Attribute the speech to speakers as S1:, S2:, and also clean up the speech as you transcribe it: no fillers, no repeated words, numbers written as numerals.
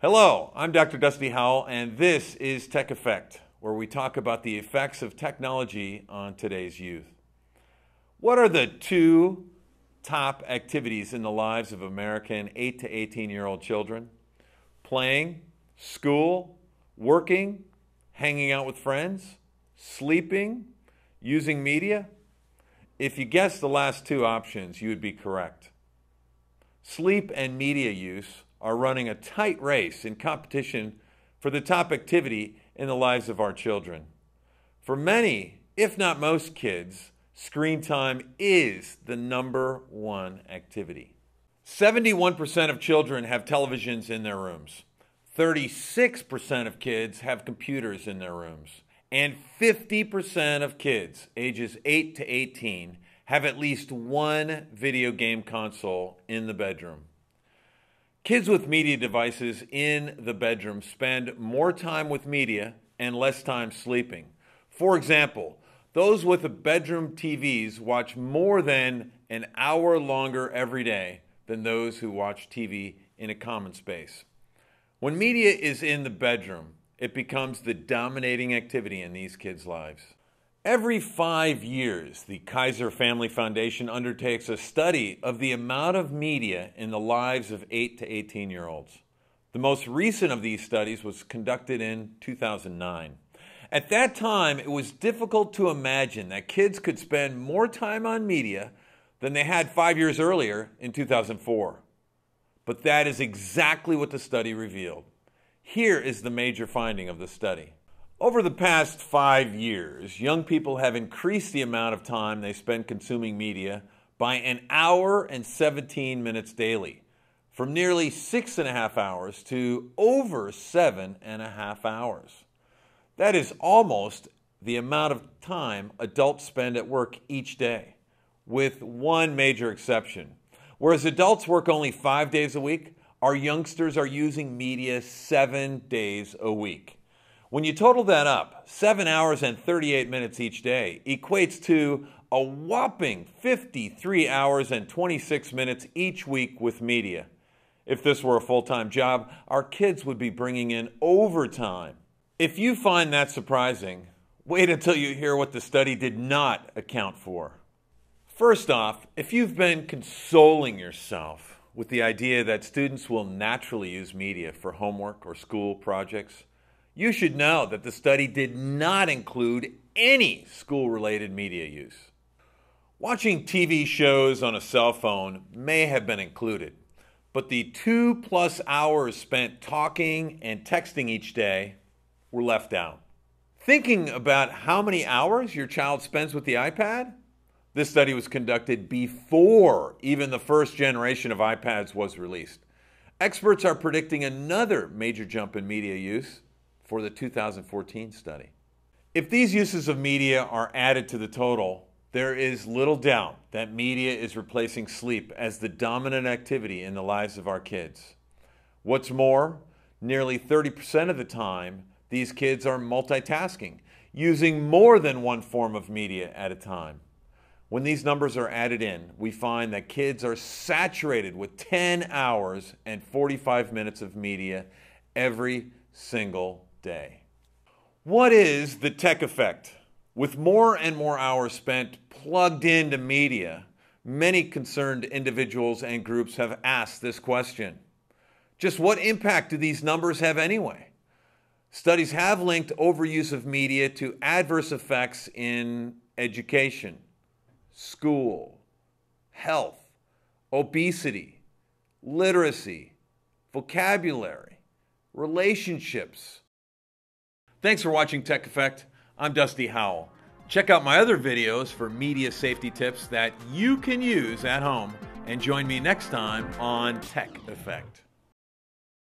S1: Hello, I'm Dr. Dusty Howell, and this is Tech Effect, where we talk about the effects of technology on today's youth. What are the two top activities in the lives of American 8 to 18-year-old children? Playing, school, working, hanging out with friends, sleeping, using media? If you guessed the last two options, you would be correct. Sleep and media use are running a tight race in competition for the top activity in the lives of our children. For many, if not most kids, screen time is the number one activity. 71% of children have televisions in their rooms. 36% of kids have computers in their rooms. And 50% of kids ages 8 to 18 have at least one video game console in the bedroom. Kids with media devices in the bedroom spend more time with media and less time sleeping. For example, those with bedroom TVs watch more than an hour longer every day than those who watch TV in a common space. When media is in the bedroom, it becomes the dominating activity in these kids' lives. Every 5 years, the Kaiser Family Foundation undertakes a study of the amount of media in the lives of 8 to 18-year-olds. The most recent of these studies was conducted in 2009. At that time, it was difficult to imagine that kids could spend more time on media than they had 5 years earlier in 2004. But that is exactly what the study revealed. Here is the major finding of the study. Over the past 5 years, young people have increased the amount of time they spend consuming media by an hour and 17 minutes daily, from nearly 6.5 hours to over 7.5 hours. That is almost the amount of time adults spend at work each day, with one major exception. Whereas adults work only 5 days a week, our youngsters are using media 7 days a week. When you total that up, 7 hours and 38 minutes each day equates to a whopping 53 hours and 26 minutes each week with media. If this were a full-time job, our kids would be bringing in overtime. If you find that surprising, wait until you hear what the study did not account for. First off, if you've been consoling yourself with the idea that students will naturally use media for homework or school projects, you should know that the study did not include any school-related media use. Watching TV shows on a cell phone may have been included, but the 2+ hours spent talking and texting each day were left out. Thinking about how many hours your child spends with the iPad? This study was conducted before even the first generation of iPads was released. Experts are predicting another major jump in media use for the 2014 study. If these uses of media are added to the total, there is little doubt that media is replacing sleep as the dominant activity in the lives of our kids. What's more, nearly 30% of the time, these kids are multitasking, using more than one form of media at a time. When these numbers are added in, we find that kids are saturated with 10 hours and 45 minutes of media every single day. What is the tech effect? With more and more hours spent plugged into media, many concerned individuals and groups have asked this question. Just what impact do these numbers have anyway? Studies have linked overuse of media to adverse effects in education, school, health, obesity, literacy, vocabulary, relationships. Thanks for watching Tech Effect. I'm Dusty Howell. Check out my other videos for media safety tips that you can use at home, and join me next time on Tech Effect.